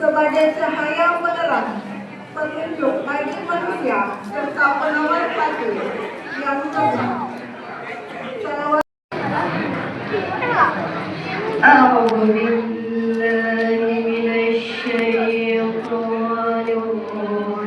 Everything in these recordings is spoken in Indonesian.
sebagai cahaya penerang, petunjuk bagi manusia serta penawar hati yang benar. Salawat. A'udzu billahi minasy syaithanir rajim.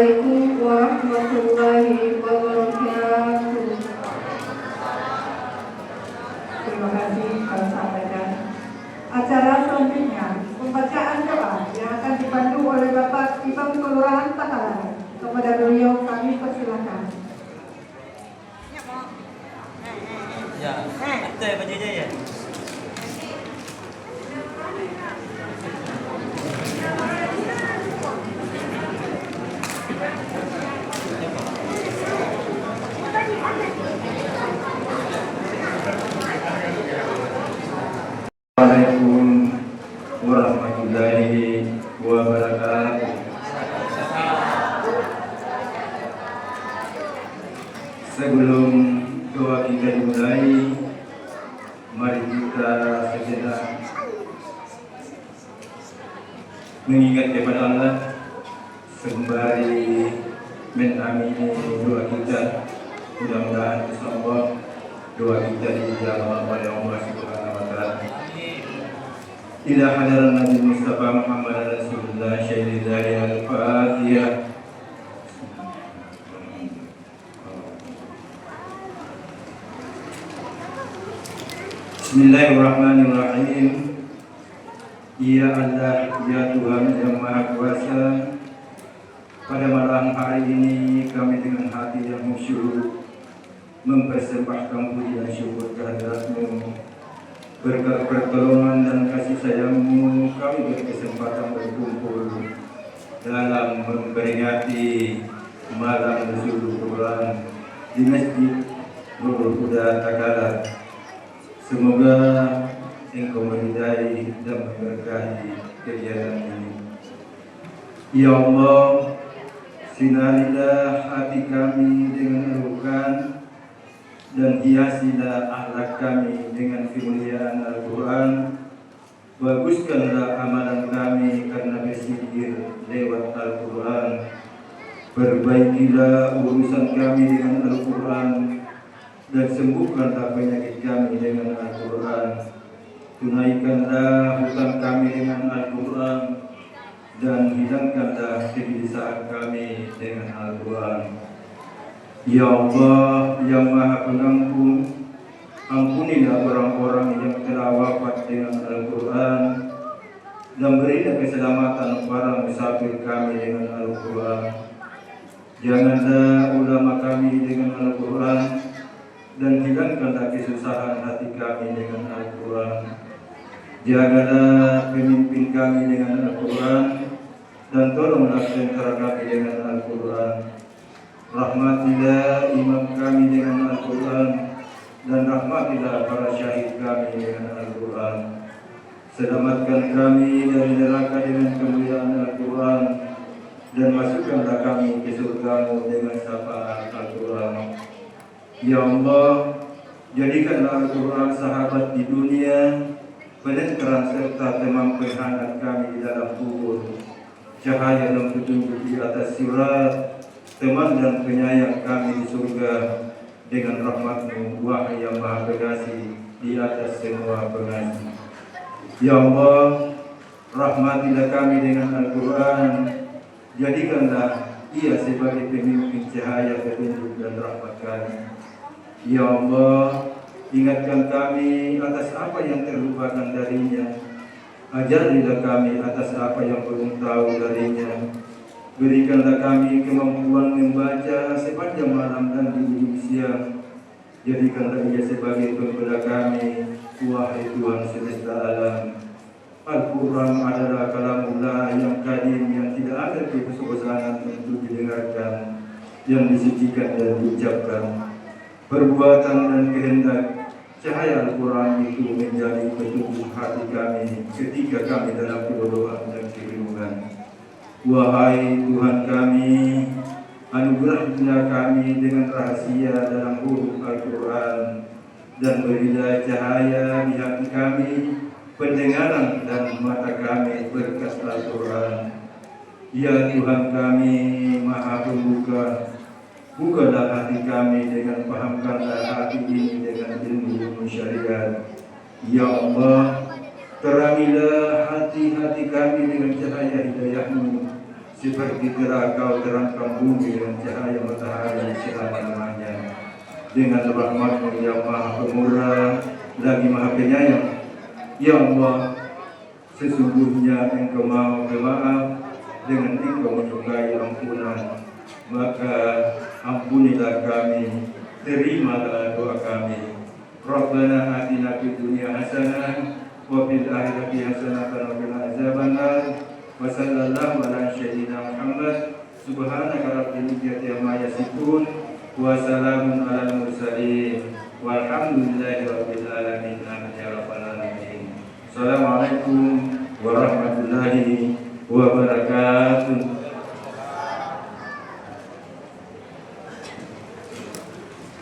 Assalamualaikum warahmatullahi wabarakatuh. Terima kasih kami sampaikan. Acara selanjutnya pembacaan doa yang akan dipandu oleh Bapak Imam Kelurahan Takalar. Kepada beliau kami persilakan. Ya, itu ya bajunya ya. Assalamualaikum warahmatullahi wabarakatuh. Sebelum doa kita dimulai, mari kita sejenak mengingat kepada Allah sembari menamini doa kita. Mudah-mudahan insyaallah doa kita dijawab oleh Allah Subhanahu wa taala. Ila hadaran Nabi Mustafa Muhammad Rasulullah Syahidillah Al-Fatihah. Bismillahirrahmanirrahim. Ya Allah, ya Tuhan yang Maha Kuasa, pada malam hari ini kami dengan hati yang khusyuk mempersembahkan puji dan syukur kehadirat-Mu. Berkat pertolongan dan kasih sayang-Mu, kami berkesempatan berkumpul dalam memperingati malam Nuzulul Quran di Masjid Nurul Huda Takalar. Semoga Engkau meridai dan memberkahi kegiatan ini. Ya Allah, sinarilah hati kami dengan Al-Quran dan hiasilah akhlak kami dengan kemuliaan Al-Quran. Baguskanlah amalan kami karena berzikir lewat Al-Quran. Perbaikilah urusan kami dengan Al-Quran dan sembuhkanlah penyakit kami dengan Al-Quran. Tunaikanlah hutang kami dengan Al-Quran dan hilangkanlah kegelisahan kami dengan Al-Quran. Ya Allah yang Maha Pengampun, ampunilah orang-orang yang telah wafat dengan Al-Quran dan berilah keselamatan para musafir kami dengan Al-Quran. Janganlah ulama kami dengan Al-Quran dan hilangkanlah kesusahan hati kami dengan Al-Quran. Jagalah pemimpin kami dengan Al-Quran dan tolonglah tentara kami dengan Al-Quran. Rahmatilah imam kami dengan Al-Quran dan rahmatilah para syahid kami dengan Al-Quran. Selamatkan kami dari neraka dengan kemuliaan Al-Quran dan masukkanlah kami ke surga-Mu dengan syafaat Al-Quran. Ya Allah, jadikanlah Al-Quran sahabat di dunia, penentram serta teman penghangat kami di dalam kubur, cahaya dan petunjuk di atas sirat, teman dan penyayang kami di surga dengan rahmat-Mu, wahai yang Maha Pengasih di atas semua pengasih. Ya Allah, rahmatilah kami dengan Al-Quran, jadikanlah ia sebagai pemimpin cahaya petunjuk dan rahmat kami. Ya Allah, ingatkan kami atas apa yang terlupakan darinya. Ajarilah kami atas apa yang belum tahu darinya. Berikanlah kami kemampuan membaca sepanjang malam dan di ujung siang. Jadikanlah ia sebagai pembela kami, wahai Tuhan semesta alam. Al-Quran adalah kalamullah yang kadim, yang tidak ada kebosanan untuk didengarkan, yang disucikan dan diucapkan. Perbuatan dan kehendak cahaya Al-Quran itu menjadi petunjuk hati kami ketika kami dalam kebodohan dan kebingungan. Wahai Tuhan kami, anugerahilah kami dengan rahasia dalam huruf Al-Quran dan berilah cahaya di hati kami, pendengaran dan mata kami berkat Al-Quran. Ya Tuhan kami, Maha Pembuka, bukalah hati kami dengan pahamkanlah hati ini dengan ilmu syariat. Ya Allah, terangilah hati-hati kami dengan cahaya hidayah-Mu, seperti telah kau terangkan bumi dengan cahaya matahari selama-lamanya. Dengan rahmat-Mu yang maha pemurah lagi maha penyayang, ya Allah, sesungguhnya Engkau maha pemaaf, dengan Engkau menyukai ampunan, maka ampunilah kami, terimalah doa kami. Rabbana atina fid dunya hasanah wa fil akhirati hasanah wa qina azabannar. Wa sallallahu ala sayyidina Muhammad. Subhanaka rabbil izzati amma yasifun wa salamun alal mursalin walhamdulillahi rabbil alamin. Amin ya rabbal alamin. Assalamualaikum warahmatullahi wabarakatuh.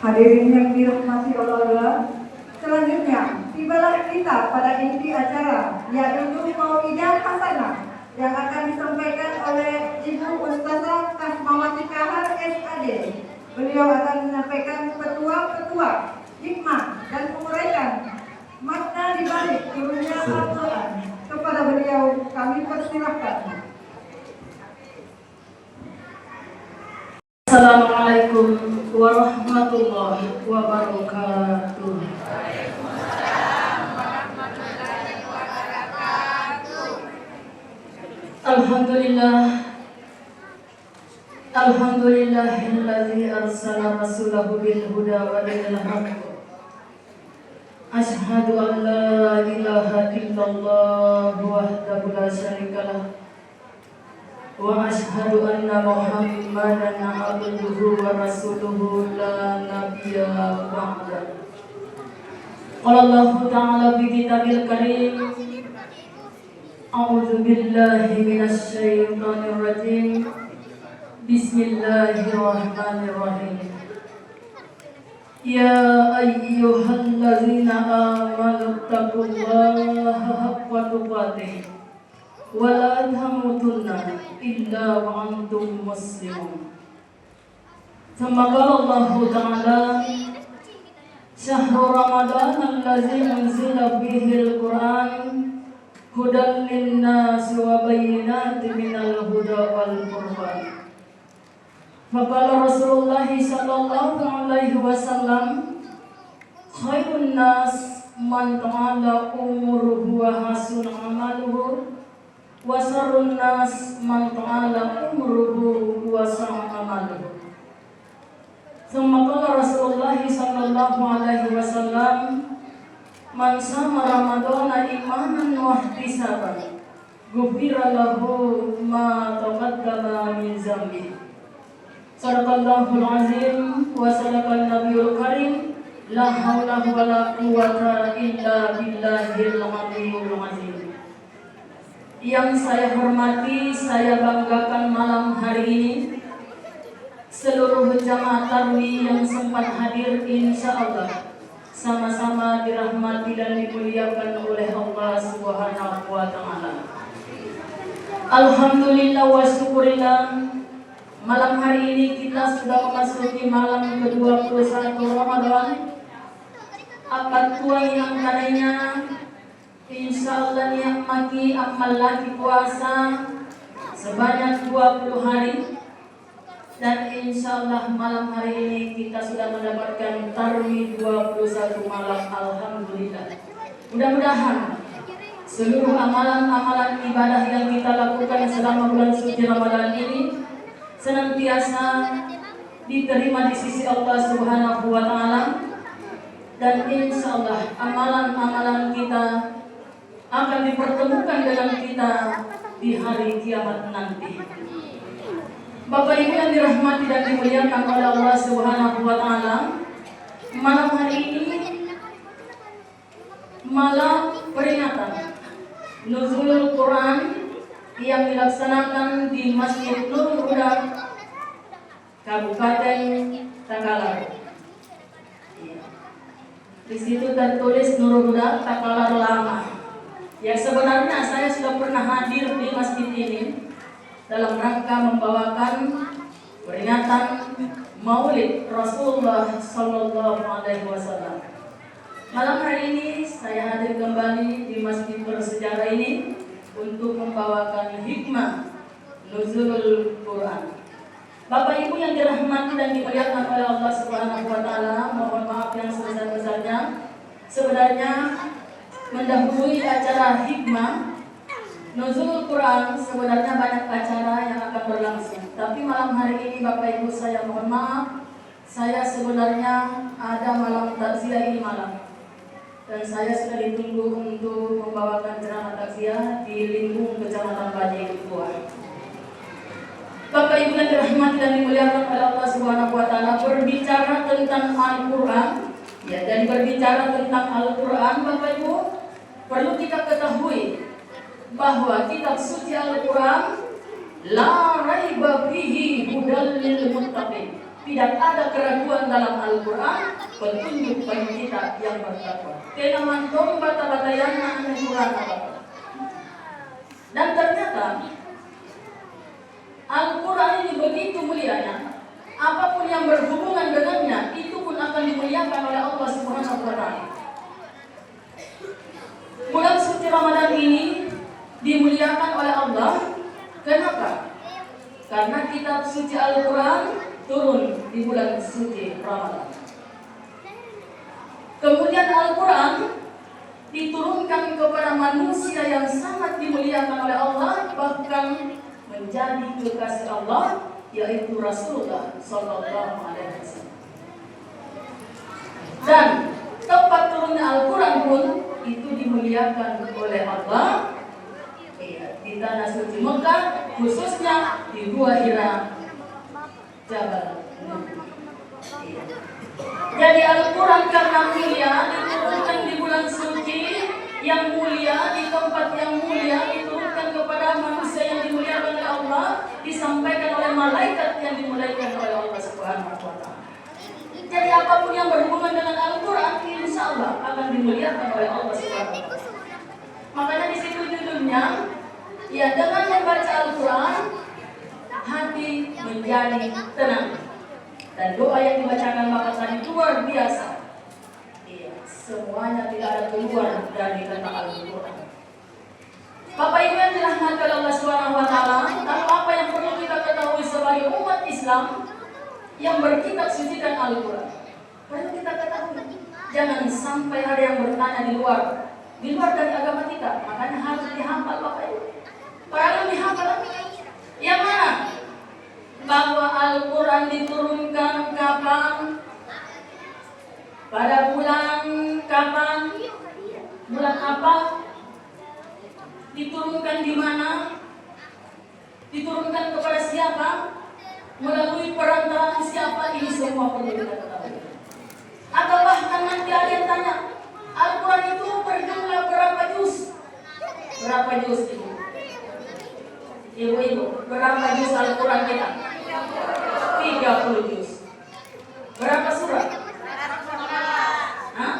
Hadirin yang dirahmati Allah, selanjutnya tibalah kita pada inti acara, yaitu Mau'idah Hasanah yang akan disampaikan oleh Ibu Ustazah Kasmawati Kahar SAD. Beliau akan menyampaikan petua-petua, hikmah dan menguraikan makna di balik turunnya Al-Quran. Kepada beliau kami persilahkan. Assalamualaikum warahmatullahi wabarakatuh. Alhamdulillahilladzi arsala rasulahu bil huda wa dinil haqq. Asyhadu an la ilaha illallah wahdahu la syarikalah wa asyhadu anna Muhammadan abduhu wa rasuluhu la nabiyya ba'da. Qala Allah ta'ala fi kitabil karim, a'udzu billahi minasy syaithanir rajim. Bismillahirrahmanirrahim. Ya ayyuhallazina amanu taqullaha haqqa tuqatih wa la tamutunna illa wa antum muslimun. Tsumma qala Allah ta'ala, syahru ramadan allazi unzila fihi al-Qur'an hudan lin-nas wa bayyinatin minal huda wal furqan. Faqala Rasulullah sallallahu alaihi wasallam, khairun nas man ta'ala umuruhu wa hasun amaluhu wa sarrun nas man ta'ala umruhu wa sa'a amaluhu. Tsumma qala Rasulullah sallallahu alaihi wasallam, man sama ramadana imanan wa ihtisaban ghufira lahu ma taqaddama min dzambi. Sadaqallahul azim wa sadaqan nabiyul karim. La haula wa la quwwata illa billahil aliyyil azim. Yang saya hormati, saya banggakan malam hari ini, seluruh jamaah tarwih yang sempat hadir, insya Allah sama-sama dirahmati dan dimuliakan oleh Allah Subhanahu wa ta'ala. Alhamdulillah wa syukurillah, malam hari ini kita sudah memasuki malam ke-21 Ramadan, akad tua yang tadinya insya Allah nikmati amal lagi puasa sebanyak 20 hari, dan insya Allah malam hari ini kita sudah mendapatkan tarwih 21 malam. Alhamdulillah. Mudah-mudahan seluruh amalan-amalan ibadah yang kita lakukan selama bulan suci Ramadan ini senantiasa diterima di sisi Allah Subhanahu wa ta'ala, dan insya Allah amalan-amalan kita akan dipertemukan dengan kita di hari kiamat nanti. Bapak Ibu yang dirahmati dan dimuliakan oleh Allah Subhanahu wa ta'ala, malam hari ini malam peringatan Nuzulul Quran yang dilaksanakan di Masjid Nurul Huda, Kabupaten Takalar. Di situ tertulis Nurul Huda Takalar Lama. Ya, sebenarnya saya sudah pernah hadir di masjid ini dalam rangka membawakan peringatan Maulid Rasulullah Sallallahu Alaihi Wasallam. Malam hari ini saya hadir kembali di masjid bersejarah ini untuk membawakan hikmah nuzul Quran. Bapak Ibu yang dirahmati dan dimuliakan oleh Allah Subhanahu wa taala, mohon maaf yang sebesar-besarnya. Sebenarnya mendahului acara hikmah nuzul Quran sebenarnya banyak acara yang akan berlangsung. Tapi malam hari ini Bapak Ibu saya mohon maaf, saya sebenarnya ada malam takziah ini malam. Dan saya sudah ditunggu untuk membawakan ceramah takziah di Limbung, Kecamatan Bajai Ketua. Bapak Ibu yang dirahmati dan dimuliakan oleh Allah Subhanahu wa taala, berbicara tentang Al-Qur'an, ya, dan berbicara tentang Al-Qur'an Bapak Ibu, perlu kita ketahui bahwa kitab suci Al-Qur'an la raiba fihi hudal lil muttaqin. Tidak ada keraguan dalam Al-Qur'an, petunjuk bagi kita yang bertakwa. Kena mantong bata-batayan Al-Qur'an. Dan ternyata Al-Quran ini begitu mulianya, apapun yang berhubungan dengannya itu pun akan dimuliakan oleh Allah Subhanahu wa taala. Bulan suci Ramadan ini dimuliakan oleh Allah. Kenapa? Karena kitab suci Al-Quran turun di bulan suci Ramadan. Kemudian Al-Quran diturunkan kepada manusia yang sangat dimuliakan oleh Allah, bahkan menjadi kekasih Allah, yaitu Rasulullah Sallallahu Alaihi Wasallam. Dan tempat turunnya Al-Quran pun itu dimuliakan oleh Allah, di tanah suci Mekah, khususnya di Gua Hira, Jabal Nur. Jadi Al-Quran karena mulia diturunkan di bulan suci yang mulia, di tempat yang mulia, diturunkan kepada manusia yang dimuliakan oleh Allah, disampaikan oleh malaikat yang dimuliakan oleh Allah Subhanahu wa taala. Jadi apapun yang berhubungan dengan Al-Quran, insya Allah akan dimuliakan oleh Allah Subhanahu wa taala. Makanya di situ judulnya, ya, dengan membaca Al-Quran hati menjadi tenang. Dan doa yang dibacakan Bapak tadi luar biasa. Iya, semuanya tidak ada keluar dari kata Al-Quran. Bapak Ibu yang dirahmati oleh Allah Subhanahu wa taala, lalu apa yang perlu kita ketahui sebagai umat Islam yang berkitab suci dan Al-Quran? Perlu kita ketahui. Jangan sampai ada yang bertanya di luar dari agama kita. Makanya harus dihafal Bapak Ibu. Para dihafal yang mana? Bahwa Al-Quran diturunkan kapan? Pada bulan kapan? Bulan apa? Diturunkan di mana? Diturunkan kepada siapa? Melalui perantaraan siapa? Ini semua perlu kita ketahui. Atau bahkan nanti ada yang tanya, Al-Quran itu berjumlah berapa juz? Berapa juz itu? Ibu-ibu, berapa juz Al-Quran kita? 30 juz. Berapa surat? Hah?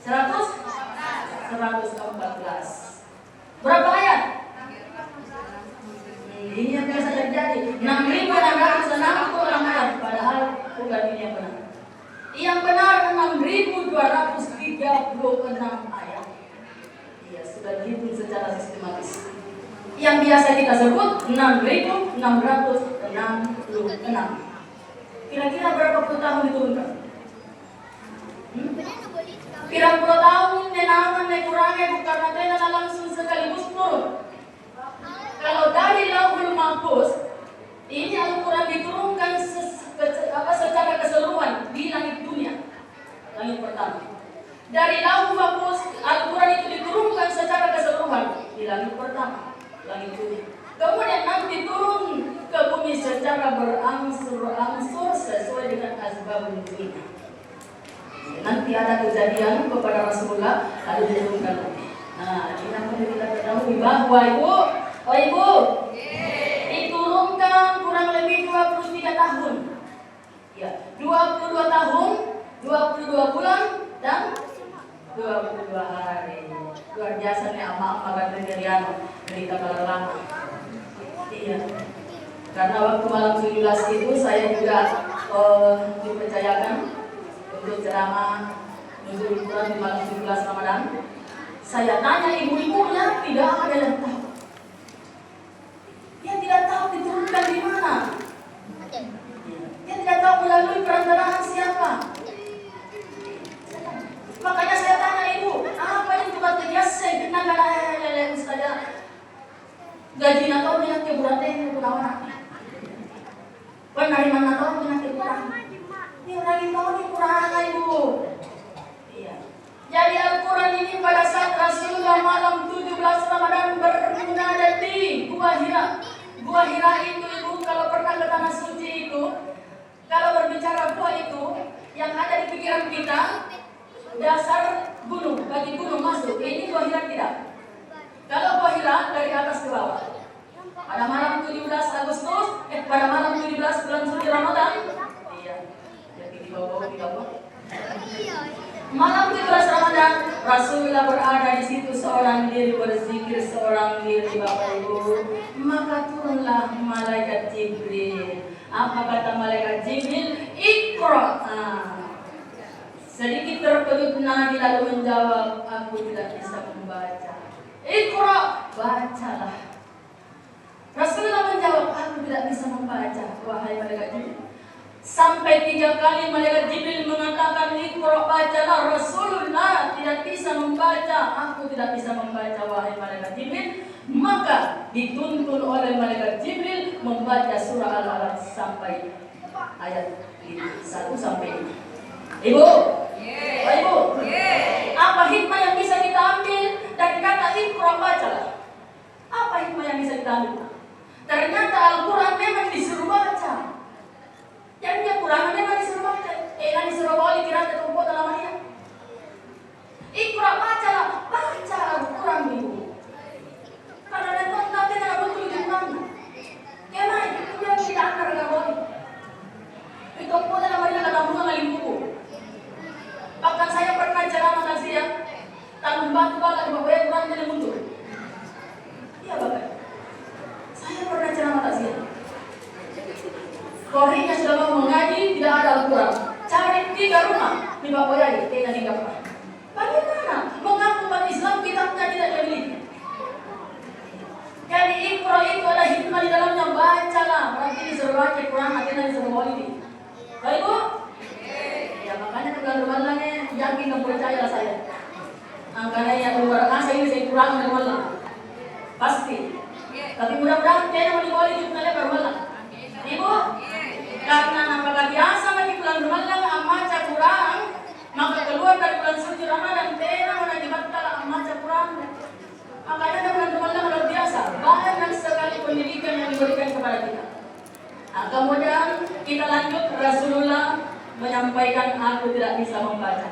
114. Berapa ayat? Ini yang biasa terjadi. 6.666 ayat. Padahal bukan ini yang benar. Yang benar 6.236 ayat. Iya, sudah dihitung secara sistematis. Yang biasa kita sebut 6.666. Kira-kira berapa puluh tahun diturunkan? Pirang puluh tahun nenaman kurangnya bukan karena langsung sekaligus turun. Kalau dari Lauhul Mahfuz ini Al-Quran diturunkan secara keseluruhan di langit dunia, langit pertama. Dari Lauhul Mahfuz Al-Quran itu diturunkan secara keseluruhan di langit pertama, langit dunia. Kemudian nanti turun ke bumi secara berangsur-angsur sesuai dengan asbabun nuzulnya. Nanti ada kejadian kepada Rasulullah lalu diturunkan lagi. Nah, ini yang perlu kita ketahui bahwa Ibu, diturunkan kurang lebih 23 tahun. Ya, 22 tahun, 22 bulan dan 22 hari. Luar biasa nih ama-ama Gregoriano dari tanggal lama. Iya. Karena waktu malam 17 itu saya juga dipercayakan untuk ceramah nuzul Quran di malam 17 Ramadan. Saya tanya ibu-ibunya, tidak ada yang tahu. melalui perantaraan siapa? Makanya saya tanya ibu, apa yang tugas biasa kita kena ustazah gaji nato dengan keberatan itu kawan. Penerimaan nato dengan keberatan. Ini lagi tahu nih kurang ibu. Iya. Jadi Al-Quran ini pada saat Rasulullah malam 17 Ramadan bermunajat di Gua Hira. Gua Hira itu ibu kalau pernah ke tanah suci itu, kalau berbicara gua itu yang ada di pikiran kita dasar gunung, bagi gunung masuk. Ini Gua Hira tidak. Kalau Gua Hira dari atas ke bawah. Pada malam 17 Agustus, pada malam 17 bulan suci Ramadan. Iya. Jadi di bawah. Malam 17 Ramadan, Rasulullah berada di situ seorang diri berzikir seorang diri Bapak Ibu. Maka turunlah malaikat Jibril. Apa kata malaikat Jibril? Iqra. Sedikit terkejut Nabi lalu menjawab, aku tidak bisa membaca. Iqra, bacalah. Rasulullah menjawab, aku tidak bisa membaca. Wahai malaikat Jibril. Sampai 3 kali malaikat Jibril mengatakan, Iqra, bacalah. Rasulullah tidak bisa membaca. Aku tidak bisa membaca, wahai malaikat Jibril. Maka dituntun oleh malaikat Jibril membaca surah Al-Alaq sampai ayat 1 sampai 5. Ibu, Ibu, apa hikmah yang bisa kita ambil dari kata Iqra, bacalah? Apa hikmah yang bisa kita ambil? Ternyata Al-Quran memang disuruh baca. Yang dia kurang memang disuruh baca. Nanti disuruh bawa kira ke tempat dalam dia. Iqra, bacalah. Baca Al-Quran ibu. Karena nanti tidak betul di Quran. Kemana itu yang kita angkat dengan boleh. Itu tempat dalam dia kata bunga ngalim buku. Bahkan saya pernah ceramah kasih ya. Tanam batu bala di bawah Quran jadi mundur. Iya bapak. Saya pernah ceramah kasih ya. Kohinya sudah mau mengaji, tidak ada Al-Quran. Cari 3 rumah di Bapak Yai, kayaknya tidak pernah. Bagaimana? Mengaku umat Islam kitabnya tidak dimiliki. Jadi Iqra itu ada hikmah di dalamnya, bacalah. Berarti disuruh baca Quran, nanti disuruh bawa ini. Baik Bu? Ya makanya kebetulannya yakin dan percayalah saya. Karena yang luar angkasa ini saya kurang dari malam. Pasti. Tapi mudah-mudahan kayaknya mau dibawa di jurnalnya baru malam. Ibu? Karena apabila biasa bagi bulan Ramadan membaca Quran, maka keluar dari bulan suci Ramadan tena mengakibatkan membaca Quran. Makanya bulan Ramadan luar biasa, banyak sekali pendidikan yang diberikan kepada kita. Nah, kemudian kita lanjut, Rasulullah menyampaikan aku tidak bisa membaca.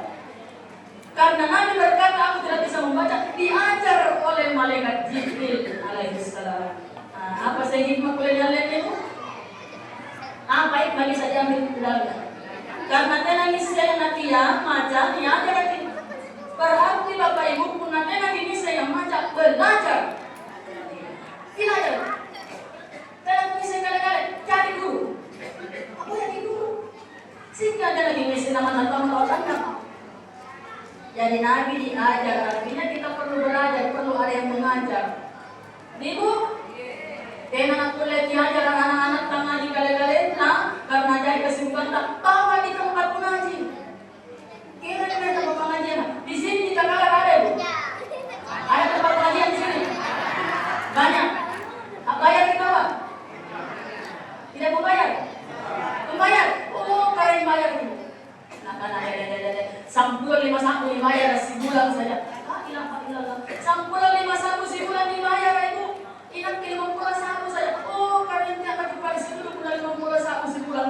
Karena Nabi berkata aku tidak bisa membaca, diajar oleh malaikat Jibril alaihissalam. Nah, apa sih hikmah kuliah itu? Apa hikmah bisa diambil ke dalamnya? Karena tenangis saya nanti ya, macam ya, jadi berarti Bapak Ibu pun nanti saya macam belajar. Belajar. Tenangis saya kali-kali cari guru. Apa yang guru? Sehingga ada lagi misi nama-nama orang-orang. Jadi Nabi diajar, artinya kita perlu belajar, perlu ada yang mengajar. Ibu, kena nak kuliah diajar anak-anak tengah di kali-kali karena jadi kesibukan tak bawa di tempat pengaji. Kira di tempat pengajian. Di sini di Cakalar ada Bu. Ada tempat pengajian di sini. Banyak. Bayar kita Pak? Tidak mau bayar? Membayar? Oh kalian bayar itu. Nah kan ada. Sampulan 51 dibayar sebulan saja. Ilah. Sampulan 51 sebulan dibayar itu. Ingat 51 saja. Oh kalian jangan dipakai sebelum bulan 51 sebulan.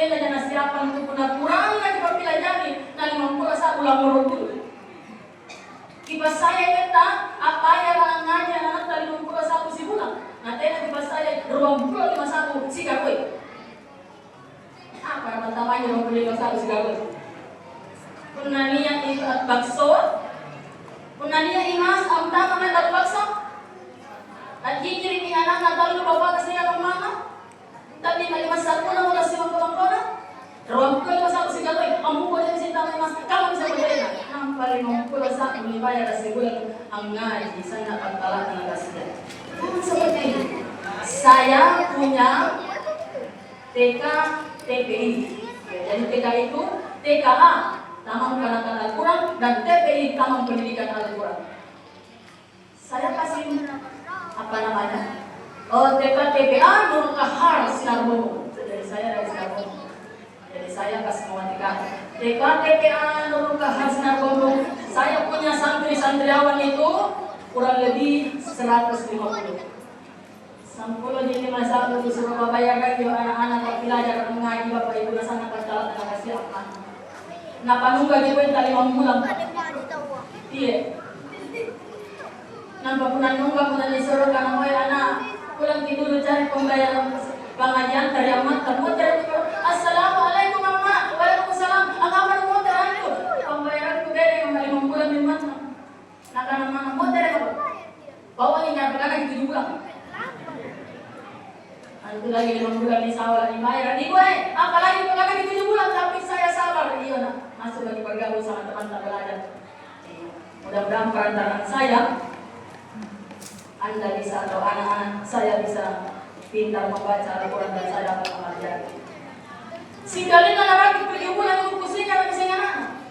Jangan siapkan untuk bulan kurang lagi apabila jadi. Nah 51 ulang urut dulu. Kipas saya kata apa yang ngaji anak dari 51 sebulan. Nanti kipas saya ruang bulan 51 sikapoi. Apa nama tamanya 51 sikapoi? Punania ikat bakso. Punania imas amta namanya bakso. Lagi kiri ni anak natal bapak kasi ang mana? Tapi may masal ko na wala si magkakona. Rawang ko sa si galoy. Ang ko din si tamay mas kamu sa bagay na. Ang paling ang ko sa ulibaya na siguro ang ngaji sana pagtala na kasiya. Seperti ini. Saya punya TK TPI. Jadi TK itu TKA, Taman Kanak-kanak Al-Quran, dan TPI, Taman Pendidikan Al-Quran. Saya kasih apa namanya? Oh, TK TPA Nurul Kahar Sinarbono. Jadi saya dari Sinarbono. Jadi saya kasih mewatikan TK TPA Nurul Kahar Sinarbono. Saya punya santri-santriawan itu kurang lebih 150. Sampul di masa itu suruh bapak ya kan, anak-anak belajar mengaji bapak ibu na sana pagkalat na kasi apa. Napanungga di kwenta 5 bulan. Iya. Nampapunanungga mo na disuruh ka na anak, pulang tidur cari pembayaran pengajian teriamat termuter. Assalamualaikum mama, waalaikumsalam. Akaman mo teranu. Pembayaran ko gede ng 5 bulan di mana. Nakanaman mo tere bawa ni nyarapkan lagi 7 bulan. Itu lagi 5 bulan di sawah dibayar. Di gue, apalagi kalau lagi 7 bulan tapi saya sabar. Iya nak, masuk lagi bergaul sama teman-teman belajar. Mudah-mudahan perantaraan saya, Anda bisa atau anak-anak saya bisa pintar membaca Al-Quran dan saya dapat mengajar. Singgalin anak-anak 7 bulan pusing kalau pusing anak.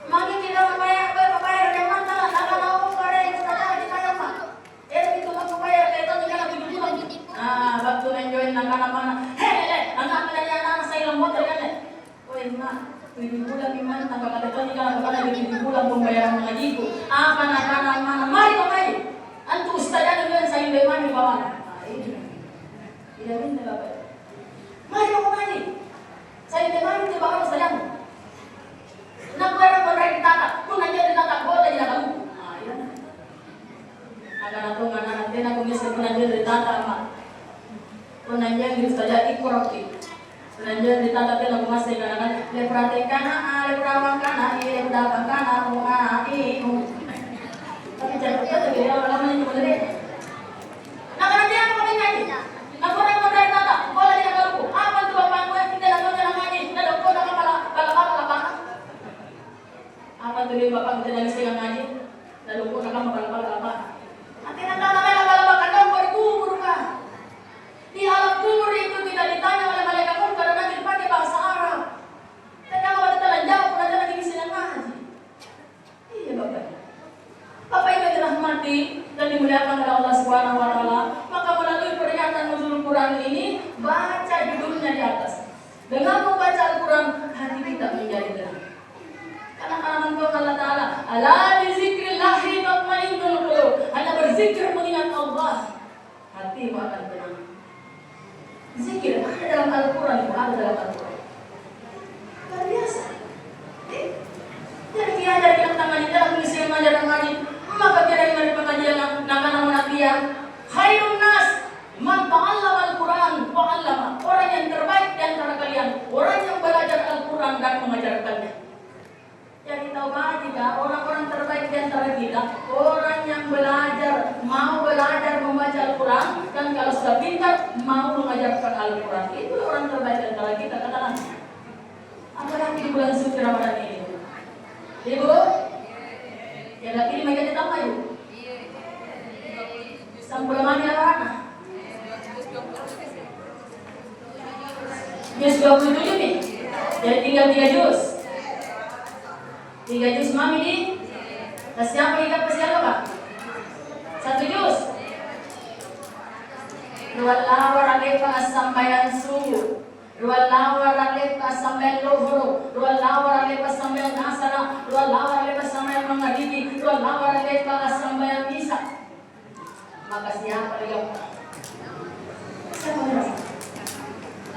Makin tidak membayar yang mana? Akan mau kare kita dibayar mah. Itu mau bayar kita tinggal 7 bulan. Nah, waktu enjoy mana? Hei, anak anak saya lembut kan? Oh iya, 7 bulan gimana? Tambah kata tadi kalau bukan 7 bulan pembayaran mengajiku. Apa anak mana? Mari. Antu ustazah dengan saya bagaimana di bawah. Nah, ini. Tidak minta apa. Mari. Saya bagaimana di bawah ustazah. Nak barang ditata, pun aja ditata boleh tidak tahu. Nah, iya. Anak-anak nanti nak bisa pun aja ditata mak. Penanjang gitu saja ikuroti. Penanjang ditata lagu masih kan le perhatikan le perawang kana le pedapang kana tapi jangan kita dia lama-lama ini boleh. Nah karena dia apa ngaji? Nah orang modal tata boleh dia kalau apa tuh bapak gue kita lakukan ngaji kita dah kau dah kepala apa tuh dia bapak kita lagi sedang ngaji lalu kau dah kepala nanti lama kadang kau dikubur kan. Di alam kubur itu tidak ditanya oleh malaikat pun karena dipakai bahasa Arab. Dan kalau ada telan jawab, ada lagi di sini ngaji. Iya bapak. Bapak yang dirahmati dan dimuliakan oleh Allah Subhanahu Wa Taala, maka melalui peringatan nuzul Quran ini baca judulnya di atas. Dengan membaca Al-Quran hati kita menjadi tenang. Karena firman Allah Taala, "Ala bi zikrillahi tatma'innul qulub." Hanya berzikir mengingat Allah, hati akan tenang. Zikir ada dalam Al-Quran, ada dalam Al-Quran. Luar biasa. Jadi dia dari kita tangan dalam misi mengajar ngaji, maka dia dari pengajian nakana munafian. Khairun nas man ta'allama Al-Quran wa 'allama. Orang yang terbaik di antara kalian, orang yang belajar Al-Quran dan mengajarkannya. Jadi tahu jika orang-orang terbaik di antara kita, orang yang mau belajar membaca Al-Quran dan kalau sudah pintar mau mengajarkan Al-Quran, itu orang terbaik di antara kita. Katakan, apalagi di bulan suci Ramadan ini, Ibu? Ya lagi ini mereka ditambah yuk. Sampai mana anak? Juz 27 nih. Jadi tinggal 3 juz. 3 juz mami di. Siapa ikat ke siapa Pak? 1 juz. Ruwallahu ralepa asambayan suhu. Ruwallahu ralepa asambayan luhuru. Ruwallahu ralepa asambayan asara. Ruwallahu ralepa asambayan menghadiri. Ruwallahu ralepa asambayan bisa. Maka siapa yang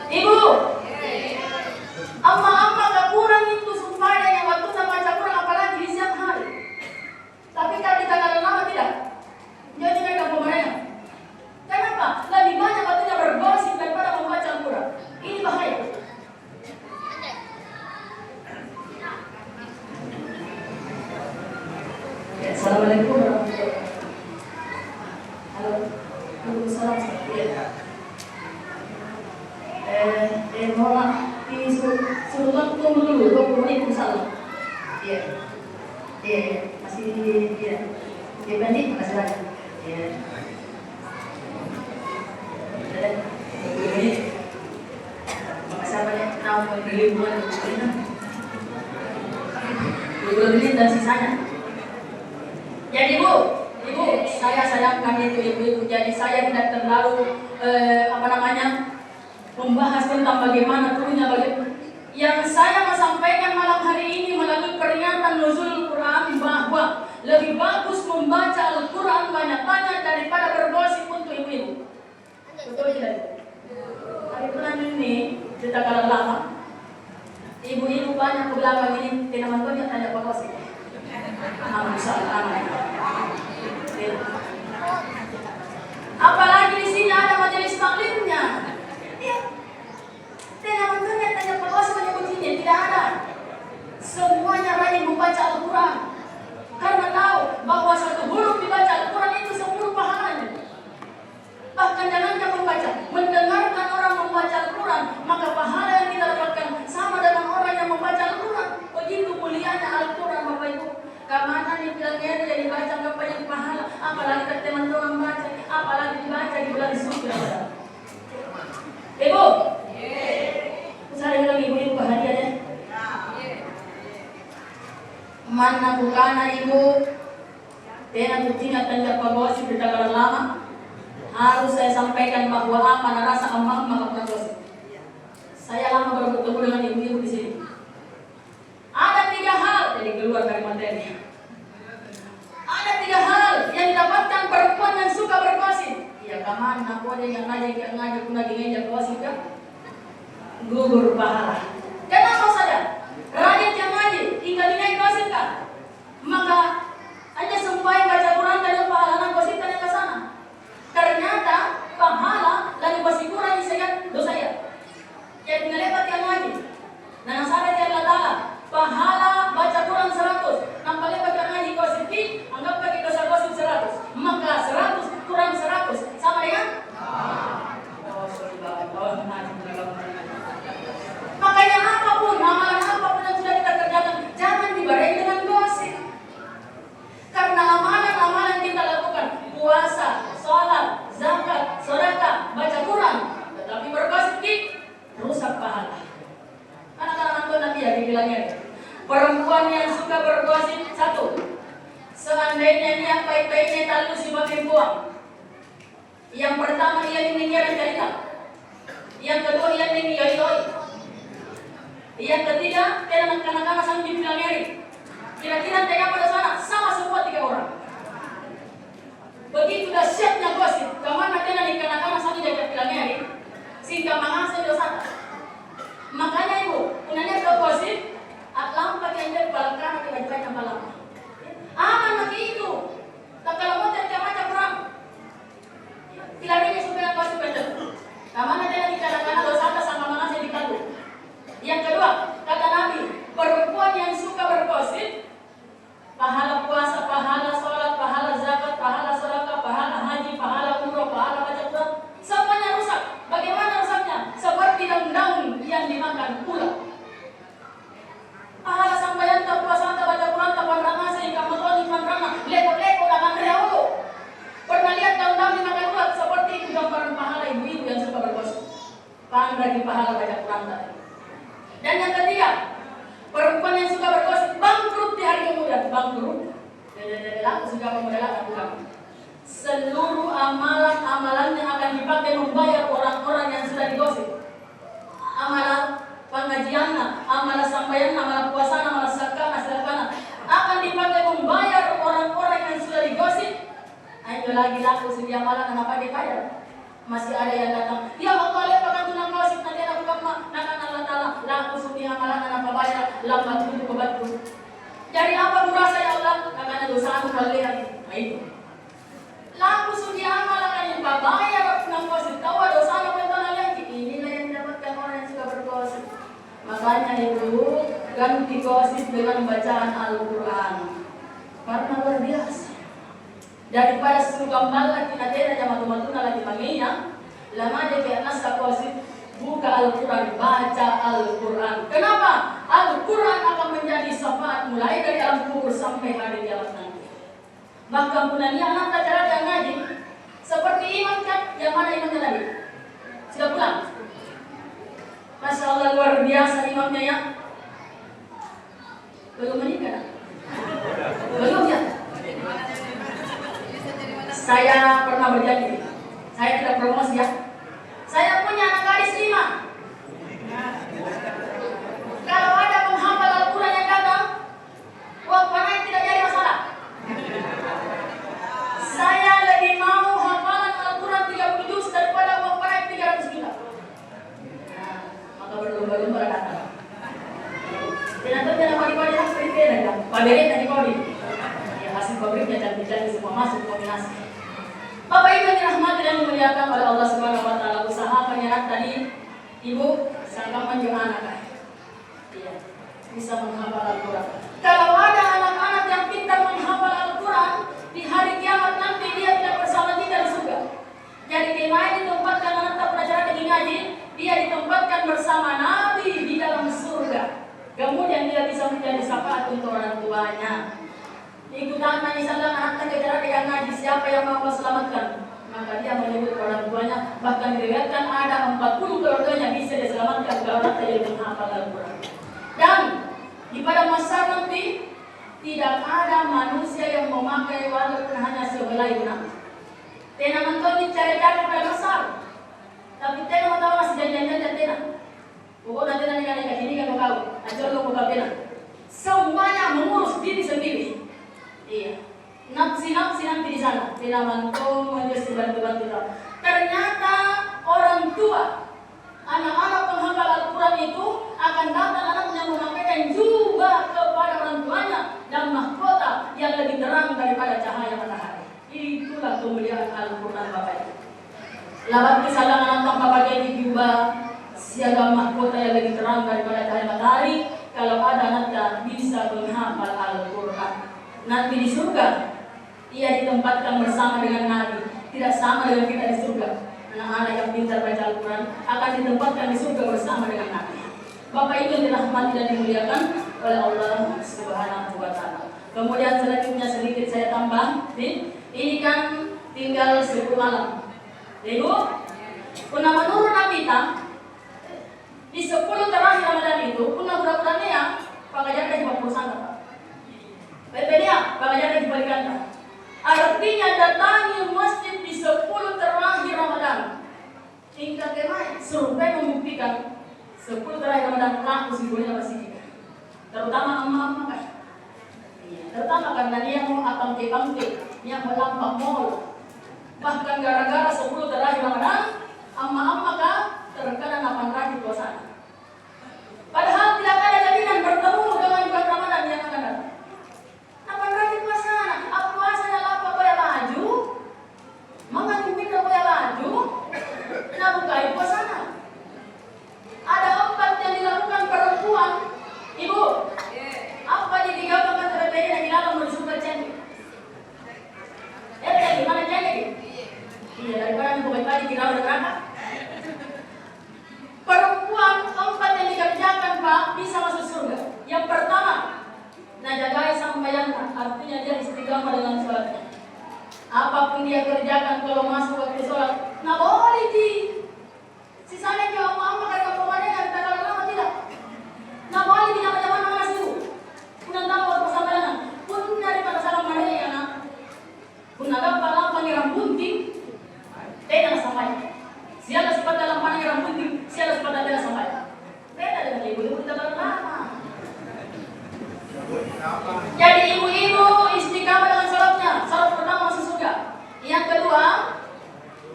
Ibu, amma kurang itu supaya yang waktu sama baca Quran apalagi di siang hari. Tapi kalau di tanggal lama tidak. Jadi mereka pemerintah. Kenapa? Lebih banyak waktunya bergosip daripada membaca Al-Quran. Ini bahaya. Assalamualaikum warahmatullahi wabarakatuh. Halo. Waalaikumsalam. Mohon suruh tunggu dulu 20 menit misalnya. Iya, masih iya. Ya berarti makasih banyak. Iya. Makasih banyak. Nah, ibu-ibu ini dan sisanya. Jadi ibu, saya sayangkan itu ibu-ibu. Jadi saya tidak terlalu membahas tentang bagaimana turunnya yang saya mau sampaikan malam hari ini melalui peringatan nuzul Quran bahwa lebih bagus membaca Al-Quran banyak-banyak daripada bergosip untuk ibu-ibu. Betul tidak? Hari bulan ini kita kalau lama ibu-ibu banyak belakang ini tidak mentonnya tanya bergosip. Apalagi di sini ada majelis taklimnya. Tidak mentonnya tanya bergosip menyebutnya tidak ada. Semuanya rajin membaca Al-Quran karena tahu bahwa satu huruf dibaca Al-Quran itu 10 pahalanya. Bahkan jangankan membaca, mendengarkan orang membaca Al-Quran, maka pahala yang kita dapatkan sama dengan orang yang membaca Al-Quran. Begitu mulianya Al-Quran, Bapak Ibu. Kamana dibilangnya dia dibaca nggak banyak pahala, apalagi teman-teman membaca, apalagi dibaca di bulan suci Ramadan. Ibu, saya bilang ibu-ibu hadiahnya. Mana bukana ibu, tena buktinya tanya pagosip di tagalan lama. Harus saya sampaikan bahwa apa rasa amak melakukan gosip. Saya lama baru bertemu dengan ibu-ibu di sini. Ada 3 hal, jadi keluar dari materi. Ada 3 hal yang didapatkan perempuan yang suka bergosip. Ya kaman, aku ada yang ngaji pun lagi ngejak gosip kan? Gugur pahala. Kenapa saja? Rakyat yang ngaji, tinggal dinai gosip kan? Maka hanya sampai baca Quran dan pahala gosip tanya ke sana. Ternyata pahala lalu masih kurang disegak dosa ya. Yang tinggal lebat yang ngaji. Nah nasara yang latala pahala baca Quran 100, nampak lebat yang ngaji kau sedikit, anggap pakai dosa gosip 100. Maka 100 kurang 100 sama dengan makanya apapun, amalan apapun yang sudah kita kerjakan, jangan dibarengi dengan gosip. Karena amalan-amalan kita lakukan, puasa, sholat, zakat, sedekah, baca Quran, tetapi bergosip rusak pahala. Anak-anak anton nanti ya dibilangnya, perempuan yang suka bergosip 1, seandainya dia baik-baiknya talu si bagian buang. Yang pertama ia ingin cerita, yang kedua ia ingin yoi-yoi, yang ketiga dia kanak-kanak sambil dibilang ngeri. Kira-kira tega pada sana sama semua 3 orang. Begitu dahsyatnya gosip, kemana dia di kanak-kanak sambil dia bilang ngeri, sehingga menghasil dosa. Makanya ibu, punanya ke gosip, atlam pakai yang balangkan atau baju-baju malam. Aman lagi itu. Tak kalau mau terjadi macam perang. Pilarinya supaya gosip betul. Kemana dia di kanak-kanak dosa sama menghasil di kalbu. Yang kedua, kata Nabi, perempuan yang suka bergosip, pahala puasa, pahala sholat, pahala zakat, pahala sedekah, pahala haji, pahala umroh, pahala baca Quran, semuanya rusak. Bagaimana rusaknya? Seperti daun-daun yang dimakan ular. Pahala sampai tak puasa, tak baca Quran, tak pandang sehingga menolak pandang, leko-leko dengan riau. Pernah lihat daun-daun dimakan ular? Seperti itu gambaran pahala ibu-ibu yang suka bergosip. Pandang di pahala baca Quran tadi. Dan yang ketiga, perempuan yang suka bergosip bangkrut di hari kemudian. Bangkrut. Aku suka memodalkan bukan. Seluruh amalan-amalannya akan dipakai membayar orang-orang yang sudah digosip. Amalan pengajiannya, amalan sampaian, amalan puasa, amalan sedekah akan dipakai membayar orang-orang yang sudah digosip. Ayo lagi laku sedia malam kenapa dibayar? Masih ada yang datang. Ya Allah, lepakan tunang gosip nanti aku kama. Allah Taala laku sedia malam kenapa bayar? Lambat itu kebantu. Jadi apa berasa ya Allah? Karena dosa aku kalian. Nah itu. Laku sedia malam yang bayar tunang gosip. Tahu dosa aku yang lagi. Inilah yang didapatkan orang yang suka bergosip. Makanya ibu ganti gosip dengan bacaan Al-Quran. Karena luar biasa. Daripada suruh kembali kita tidak jam matu-matuna lagi panggilnya, lama dia kayak nasa gosip, buka Al-Quran, baca Al-Quran. Kenapa? Al-Quran akan menjadi syafaat mulai dari alam kubur sampai hari kiamat nanti. Bahkan punanya anak cara yang ngaji, seperti iman kan, yang mana imannya tadi? Sudah pulang? Masya Allah luar biasa. biasa imamnya ya. Belum menikah? Belum ya? Saya pernah berjanji, saya tidak promosi ya. Saya punya anak gadis 5. Kalau ada penghafal Al-Quran yang datang, uang panai tidak jadi masalah. Saya lebih mau hafalan Al-Quran 30 juz daripada uang panai 300 juta. Nah, maka berlomba-lomba datang. Ternyata jangan pagi-pagi harus berbeda ya. Pabrik tadi kodi. Ya hasil pabriknya cantik-cantik semua masuk kombinasi. Bapak Ibu yang dirahmati dan dimuliakan oleh Allah Subhanahu wa taala, usaha penyerap tadi Ibu sangkapan juga anak. Iya, bisa menghafal Al-Quran. Kalau ada anak-anak yang pintar menghafal Al-Quran, di hari kiamat nanti dia tidak bersama kita di surga. Jadi kemarin ditempatkan anak tak pernah cara ngaji, dia ditempatkan bersama Nabi di dalam surga. Kemudian dia bisa menjadi syafaat untuk orang tuanya. Ikutan Nabi Sallallahu anak kejar dengan ngaji, siapa yang mau selamatkan, maka dia menyebut orang tuanya. Bahkan diriwayatkan ada 40 keluarganya bisa diselamatkan kalau orang tidak menghafal Al-Quran. Dan di pada masa nanti tidak ada manusia yang memakai walaupun hanya sehelai benang. Tena mentoni cari-cari pada besar, tapi tena tahu masih janjian-janjian tena. Pokoknya tena nikah ini kan kau, ajar lo buka tena. Semuanya mengurus diri sendiri. Iya, nafsi-nafsi nanti di sana, tidak mantu menjadi bantu-bantu. Ternyata orang tua, anak-anak penghafal Al-Quran itu akan datang anaknya menyampaikan juga kepada orang tuanya dan mahkota yang lebih terang daripada cahaya matahari. Itulah kemuliaan Al-Quran Bapak Ibu. Labat kesalahan tanpa pakai juga siaga mahkota yang lebih terang daripada cahaya matahari. Kalau ada anaknya bisa menghafal Al-Quran. Nanti di surga, ia ditempatkan bersama dengan Nabi. Tidak sama dengan kita di surga. Anak-anak yang pintar baca Al-Quran akan ditempatkan di surga bersama dengan Nabi. Bapak Ibu yang dirahmati dan dimuliakan oleh Allah Subhanahu wa taala. Kemudian selanjutnya sedikit saya tambah, ini kan tinggal 10 malam. Ibu, pernah menurut Nabi kita di 10 terakhir Ramadan itu, pernah berapa ya? Pengajaran cuma perusahaan Pak. Berbeda, pengajaran dibalikan. Artinya datangi masjid di 10 terakhir Ramadan. Tingkat kemana? Survei membuktikan 10 terakhir Ramadan laku sibuknya masih kita. Terutama amma-amma kan. Iya, terutama karena dia mau apangke-pangke, dia mau lampak mall. Bahkan gara-gara 10 terakhir Ramadan, amma-amma kan terkena 8 rajin puasa. Padahal tidak ada jaminan bertemu dengan bulan Ramadan yang akan datang. Apa rajin puasa? Apa puasanya lapar boleh baju? Mengandung pindah boleh baju? Nah bukai puasa. Ada 4 yang dilakukan perempuan. Ibu, apa yang digabungkan terlebih yang dilakukan bersuka cendek? Gimana cendek? Iya, daripada bukan tadi kita udah neraka. Perempuan 4 yang dikerjakan Pak bisa masuk surga. Yang pertama, najagai sambayana, artinya dia istiqamah dengan sholatnya. Apapun dia kerjakan kalau masuk waktu sholat, nah boleh di sisanya jawab apa karena pemandangan tak kalau lama tidak. Nah boleh di zaman mana situ. Pun tahu waktu sambayana, pun daripada salam mereka ya nak. Pun agak palang pangeran bunting, tidak sampai. Siapa sifat dalam pangeran bunting, siapa sifat tidak sampai. Beda dengan ibu-ibu kita lama. Jadi ibu-ibu istiqamah dengan salatnya. Salat pertama masuk surga. Yang kedua,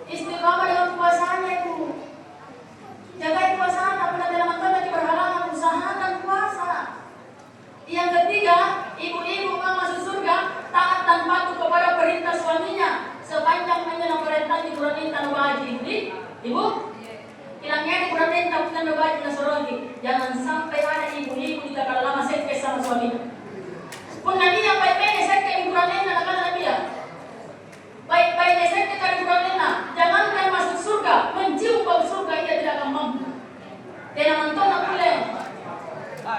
istiqamah dengan puasanya ibu. Jaga puasa, tak pernah dalam lagi berhalangan, usahakan puasa. Yang ketiga, ibu-ibu mau masuk surga taat dan patuh kepada perintah suaminya sepanjang menyenang perintah di Quran intan wajib. Ibu, kilangnya di Quran intan wajib nasrani. Jangan sampai ada ibu-ibu di takal lama sekes sama suaminya. Pun nanti yang baik-baik sekes di Quran intan akan dia. Baik-baik sekes di Quran intan. Jangankan masuk surga, mencium bau surga ia tidak akan mampu. Tidak menonton aku boleh.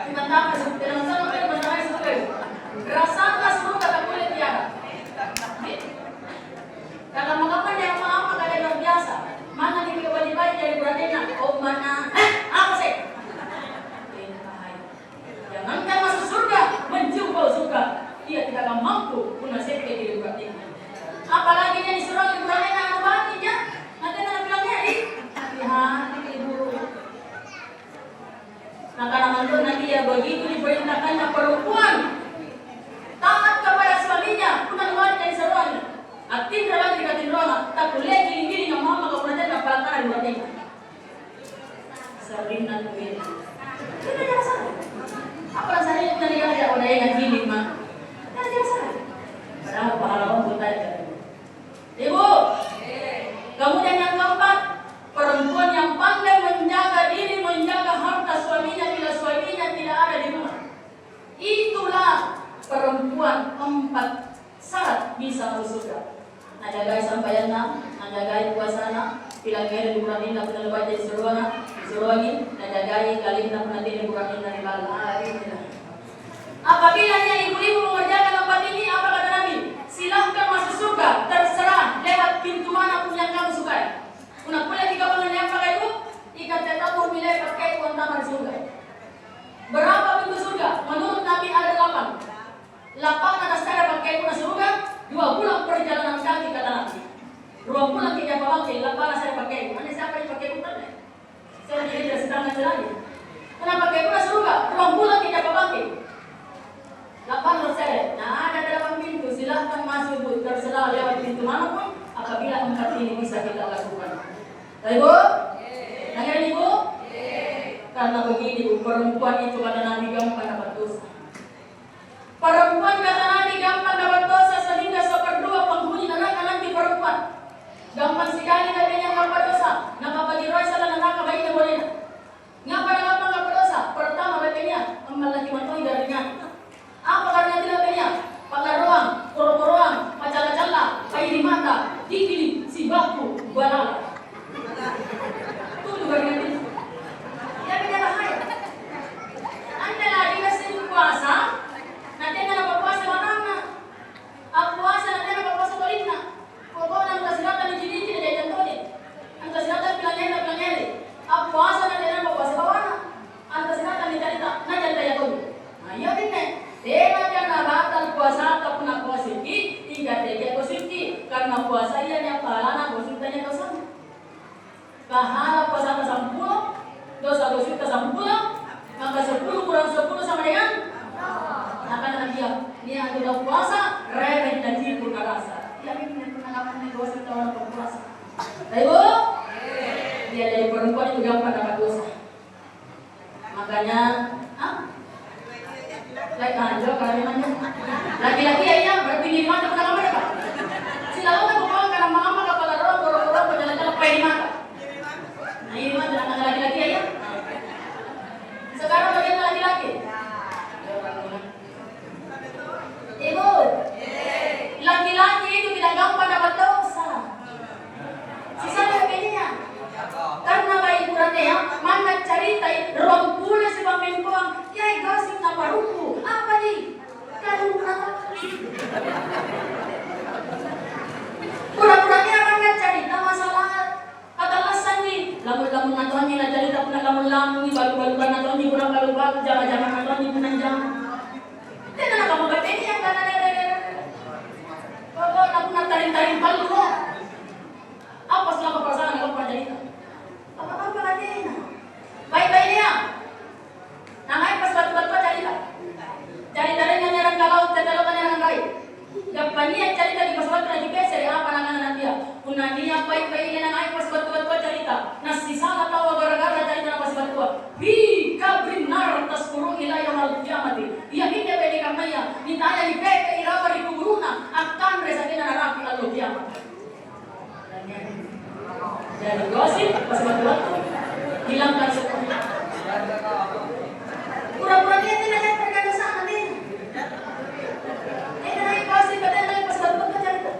Dimantap masuk, tidak menonton aku boleh surga. Rasakan surga tak boleh tiada. Kalau mengapa yang apa kalian luar biasa. Mana nih kembali baik dari Quran intan? Oh mana? Apa sih? Tidak begitu diperintahkannya perempuan taat kepada suaminya, bukan wanita yang seruannya. Atin dalam dikatin roha, tak boleh gini-gini yang mama kau pernah jadi pelakar di mereka. Sering nanti. Kita jangan salah. Apa rasanya kita lihat ada orang yang gini mah? Kita jangan salah. Padahal pahlawan kita ada. Ibu, kemudian yang keempat, perempuan yang pandai menjaga diri, menjaga harta suaminya bila suaminya tidak ada di rumah. Itulah perempuan 4 syarat bisa masuk surga. Najagai sampaiana, najagai puasana, bila ngere dikurangi na penelebay jadi suruhani, najagai galing na penanti dikurangi na ribalari. Apabila niya ibu-ibu mengerjakan 4 ini, apa kata Nabi? Silahkan masuk surga, terserah lewat pintu mana pun yang kamu sukai. Una pula jika pengen pakai itu, ikat tetap memilih pakai uang tamar surga. Berapa pintu surga? Menurut Nabi ada 8. 8 atas cara pakai kuna surga, 2 bulan perjalanan kaki kata Nabi. 2 bulan tidak pakai, 8 saya pakai. Mana siapa yang pakai kuna? Saya tidak sedang ngajarin. Kenapa pakai kuna surga? 2 bulan tidak pakai. 8 selesai. Nah ada 8 pintu, silahkan masuk bu, terserah lewat pintu manapun. Apabila 4 ini bisa kita lakukan. Ibu, dengar ibu? Karena begini bu, perempuan itu kata Nabi gampang dapat dosa. Perempuan kata Nabi gampang dapat dosa sehingga 1/2 penghuni neraka nanti perempuan. Gampang sekali katanya dapat dosa. Nama bagi roh salah neraka baiknya boleh. Ngapa gampang dapat dosa? Pertama katanya amal lagi mantoi darinya. Apa karena tidak katanya? Pada ruang, koro-koroang, pacala-cala, air di mata, dikili, si baku, balala. Itu juga dengan itu. Ya beda bahaya. Anda lagi kasih puasa. Nanti anda berpuasa mana? Aku puasa nanti anda berpuasa baliknya. Pokoknya anda silakan di sini tidak contohnya. Anda silakan bilang-bilang. Aku puasa nanti anda berpuasa mana? Anda silakan dicerita. Nanti anda ya tahu. Nah ya benar. Dia jangan batal puasa ataupun nak puasa ini. Tiga aku suci karena puasa ia yang pahala aku sutanya kau sama. Pahala puasa kesampul, dosa dosa kesampul, maka 10 kurang 10 sama dengan. Akan dia sudah puasa, rela dan tidur rasa. Dia ingin pengalaman dosa orang berpuasa. Ibu, dia jadi perempuan itu gampang dapat dosa. Makanya, laki-laki ya berpinggir mata pada kamar apa? Silakan kan bawa karena mama kepala roh, orang berjalan-jalan pakai di mata. Nah ini mah dengan laki-laki ya. Sekarang bagaimana laki-laki? Ibu, laki-laki itu tidak gampang dapat dosa. Sisa begininya. Karena baik kurangnya ya, mana cerita ruang pula si pemimpin, ya gosip nama ruku, apa nih? Kalau kurang pura-puranya mana cerita masalah kata lasan nih, lamun-lamun ngatoni lah cerita pernah lamun-lamun nih baru-baru ngatoni nih kurang baru-baru jangan-jangan ngatoni pernah jangan. Tidak kamu katanya yang kata kalau aku nak tarik-tarik palu loh. Apa selama perasaan kalau pernah cerita? Apa katanya? Baik-baik dia. Namanya pas batu-batu cerita. Cerita yang nyerang kalau cerita yang baik. Gampangnya cerita di pas batu lagi peser apa nangan dia. Punah dia baik-baik dia namanya pas batu-batu cerita. Nasi salah tahu gara-gara cerita pas batu. Hi kabrin nar tasfuru ila yaumil qiyamati. Ia hindi pwede kamaya. Nitaya ni peke irawa di kuburuna akan resakin narapi al kiamat. Jadi gosip pas batu-batu hilangkan semuanya. Pura-pura dia tidak ada perkadosaan nanti. Naik gosip katanya naik pas batu-batu cerita.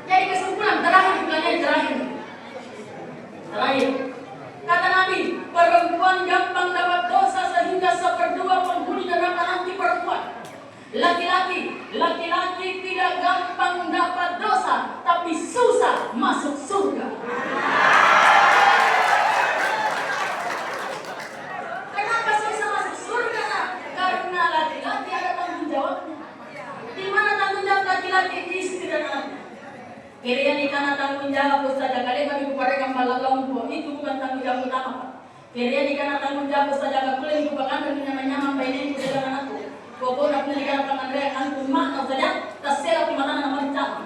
Jadi kesimpulan terakhir. Kata Nabi, perempuan gampang dapat dosa sehingga 1/2 penghuni neraka nanti perempuan. Laki-laki tidak gampang dapat dosa, tapi susah masuk surga. Kenapa susah masuk surga? Karena laki-laki ada tanggung jawabnya. Di mana tanggung jawab laki-laki? Istri dan anak. Kirian karena tanggung jawab saja kalian kami kepada kambal lampu itu bukan tanggung jawab utama. Kira di kana tanggung jawab saja kulen ku bakan dan nyaman-nyaman bainin ku segala anakku. Koko nak punya di kana pangandre antu mak saja tasela di mana nama dicap.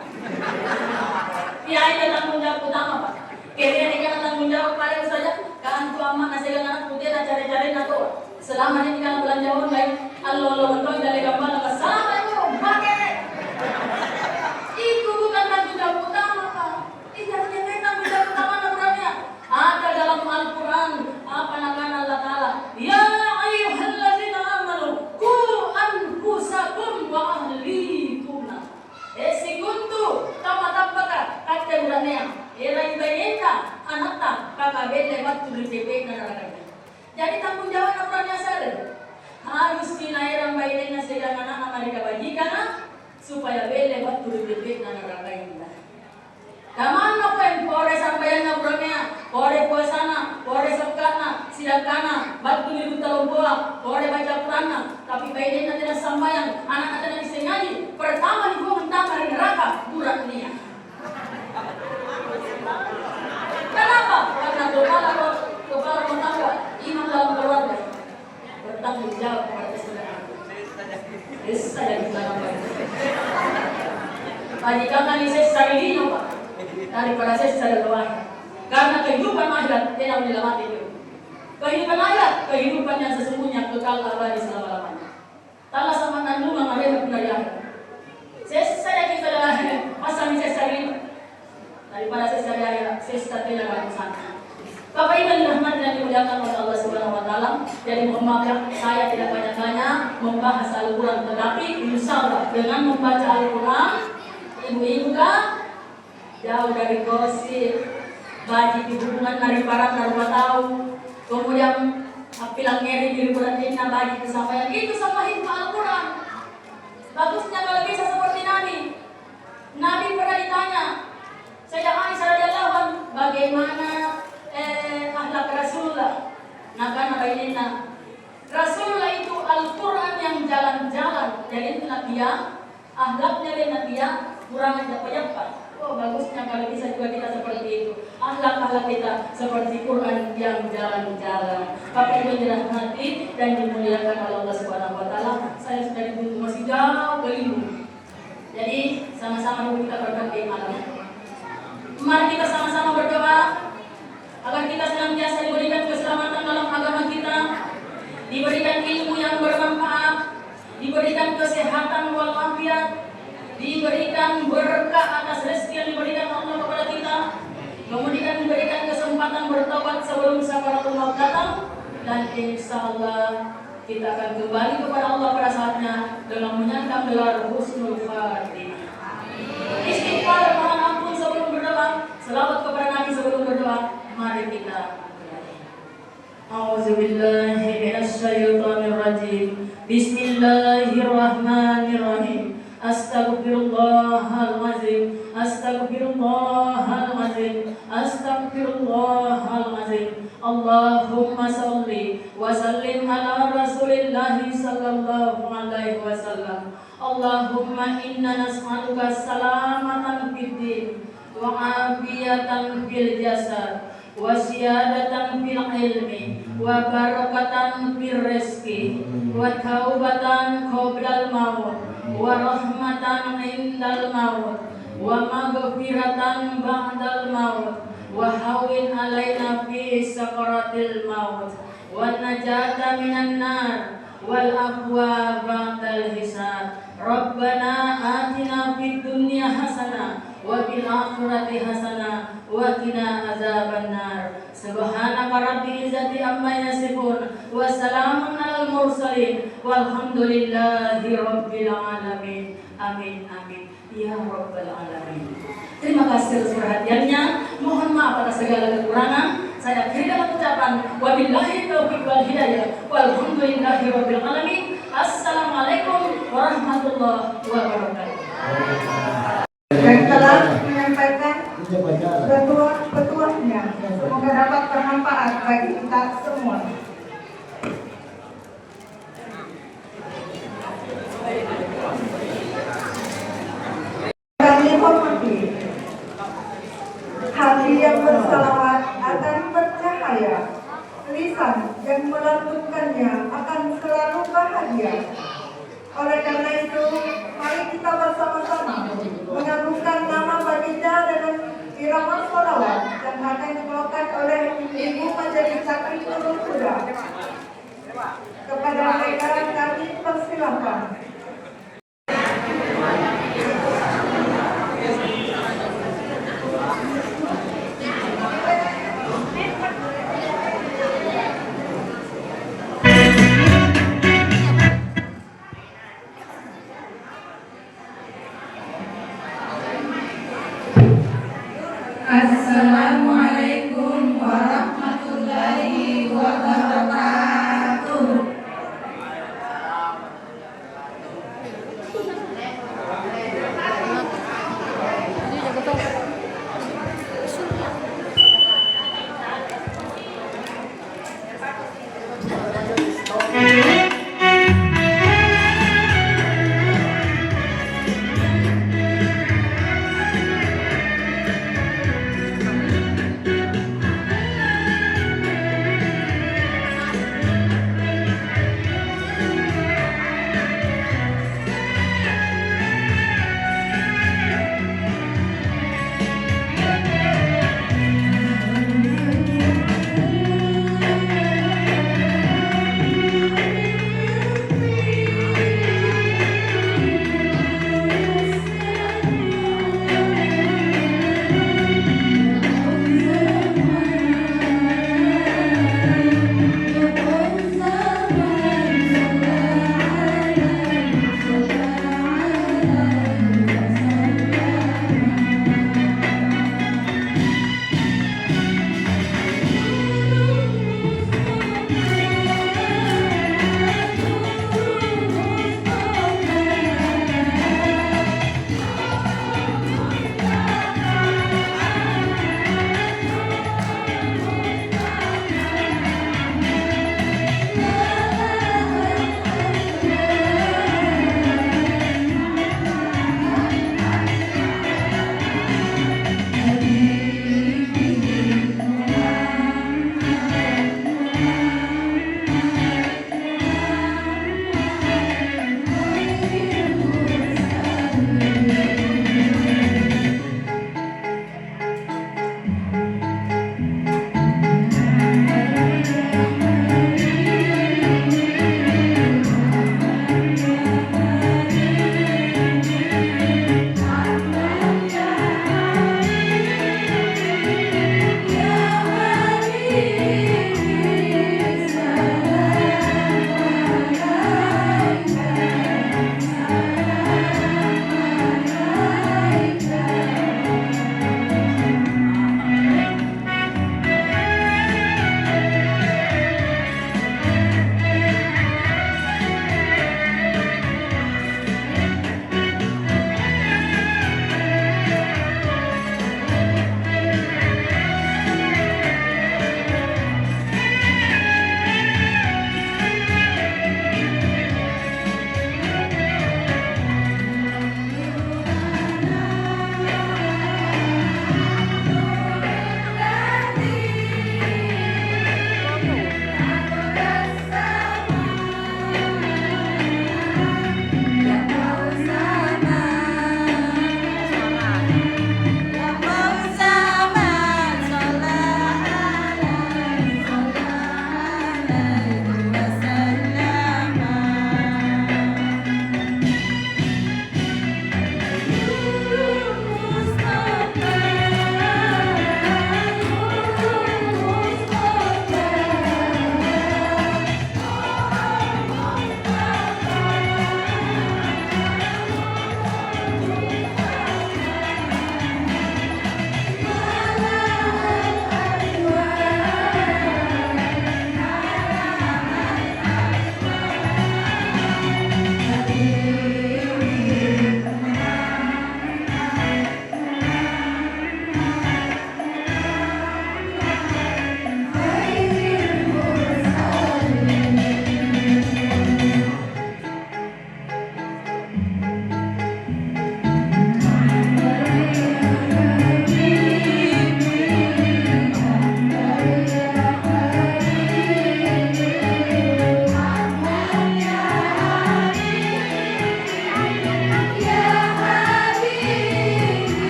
Ya ini tanggung jawab utama Pak. Kira di kana tanggung jawab paling saja ka antu amma na segala anakku dia cari-cari nato. Selama ini kana belanja online, Allah untuk dari gambar ka sama itu pakai. Itu bukan tanggung jawab utama Pak. Itu yang tanggung jawab utama namanya. Ada dalam Al-Quran apa namanya Allah Ta'ala, ya ayyuhallazina amanu qu anfusakum wa ahlikum esikuntu kama tabbaka kata bulannya era ibayenta anata kakak lewat tulis DP naraka. Jadi tanggung jawab namanya sadar harus dinairang bayinya sedang anak mereka bajikan supaya lewat tulis DP naraka ini. Kamano ko en pore sambayan na bromea, pore puasana, pore sabkana, sidakana, batu di talomboa, pore baca Qur'ana, tapi bayi na tidak sambayan, anak natin disengaji, pertama di gua mentama di neraka, burak niya. Kenapa? Karena kepala tangga, imam dalam keluarga, bertanggung jawab kepada saudara. Desa dan dalam bayi. Tadi kan saya sari Pak. Daripada saya secara luar, karena kehidupan akhirat tidak melewati itu. Kehidupan akhirat, kehidupan yang sesungguhnya kekal abadi selama-lamanya. Tala sama nandungan mereka pun dari akhirat. Saya yakin saudara masa ini saya sering daripada saya sehari akhirat, saya tidak akan sana. Bapak Ibu yang dirahmati dan dimuliakan oleh Allah Subhanahu Wa Taala, jadi mohon maaf saya tidak banyak-banyak membahas Al-Quran, tetapi insya Allah dengan membaca Al-Quran, ibu-ibu kan jauh dari gosip, bagi hubungan dari para narwa tahu, kemudian bilang ngeri diri beratina bagi kesampaian itu sama hikmah Al-Quran. Bagusnya kalau bisa seperti Nabi. Nabi pernah ditanya, Sayyidah Aisyah radhiyallahu anha, bagaimana akhlak Rasulullah? Nakana bainina. Rasulullah itu Al-Quran yang jalan-jalan, jadi itu nabiya, akhlaknya dan nabiya kurang apa-apa. Oh bagusnya kalau bisa juga kita seperti itu. Akhlak-akhlak kita seperti Quran yang jalan-jalan. Bapak Ibu dirahmati dan dimuliakan oleh Allah Subhanahu Wa Taala. Saya sudah ditunggu masih jauh keliling. Jadi sama-sama dulu kita berdoa malam. Mari kita sama-sama berdoa agar kita senantiasa diberikan keselamatan dalam agama kita, diberikan ilmu yang bermanfaat, diberikan kesehatan walafiat, diberikan berkah atas rezeki yang diberikan Allah kepada kita, kemudian diberikan kesempatan bertobat sebelum sakaratul maut datang, dan insya Allah kita akan kembali kepada Allah pada saatnya dengan menyandang gelar husnul khatimah. Istighfar, mohon ampun sebelum berdoa, selawat kepada Nabi sebelum berdoa. Mari kita A'udzubillahi minasyaitonirrajim. Bismillahirrahmanirrahim. Astaghfirullahalazim, astaghfirullahalazim, astaghfirullahalazim. Allahumma salli wa sallim ala Rasulillah sallallahu alaihi wasallam. Allahumma inna nas'aluka salamatan fid din wa afiyatan fil jasad wa siyadatan fil ilmi wa barakatan fil rizqi wa taubatan qoblal maut wa rahmatan indal maut wa maghfiratan ba'dal maut wa hawin alaina fi sakaratil maut wa najata minan nar wal afwa ba'dal hisab. Rabbana atina fid dunya hasanah wa fil akhirati hasanah wa qina azabannar. Subhanaka rabbil izzati amma yasifun wa salamun alal mursalin walhamdulillahi rabbil alamin. Amin amin ya rabbal alamin. Terima kasih atas perhatiannya. Mohon maaf atas segala kekurangan. Saya akhiri dalam ucapan wabillahi taufiq wal hidayah walhamdulillahi rabbil alamin. Assalamualaikum warahmatullahi wabarakatuh. Dan telah menyampaikan petuahnya, semoga dapat bermanfaat bagi kita semua. Kami hormati hati yang bersalawat akan bercahaya lisan yang melantunkannya akan selalu bahagia. Oleh karena itu, mari kita bersama-sama mengagungkan nama Baginda dengan irama sholawat yang akan dibawakan oleh Ibu Majelis Hakim Turun Kuda. Kepada mereka kami persilahkan. Assalamualaikum warahmatullahi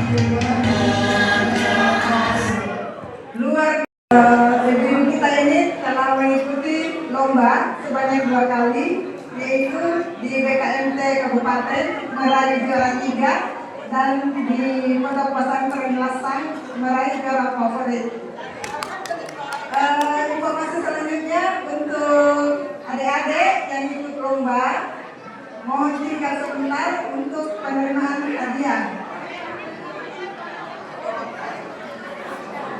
Luar ibu kita ini telah mengikuti lomba sebanyak 2 kali, yaitu di BKMT Kabupaten meraih juara 3 dan di Pondok Pesantren Lasang meraih juara favorit. Informasi selanjutnya untuk adik-adik yang ikut lomba, mohon tinggal sebentar untuk penerimaan hadiah.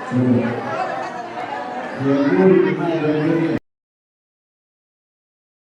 Yang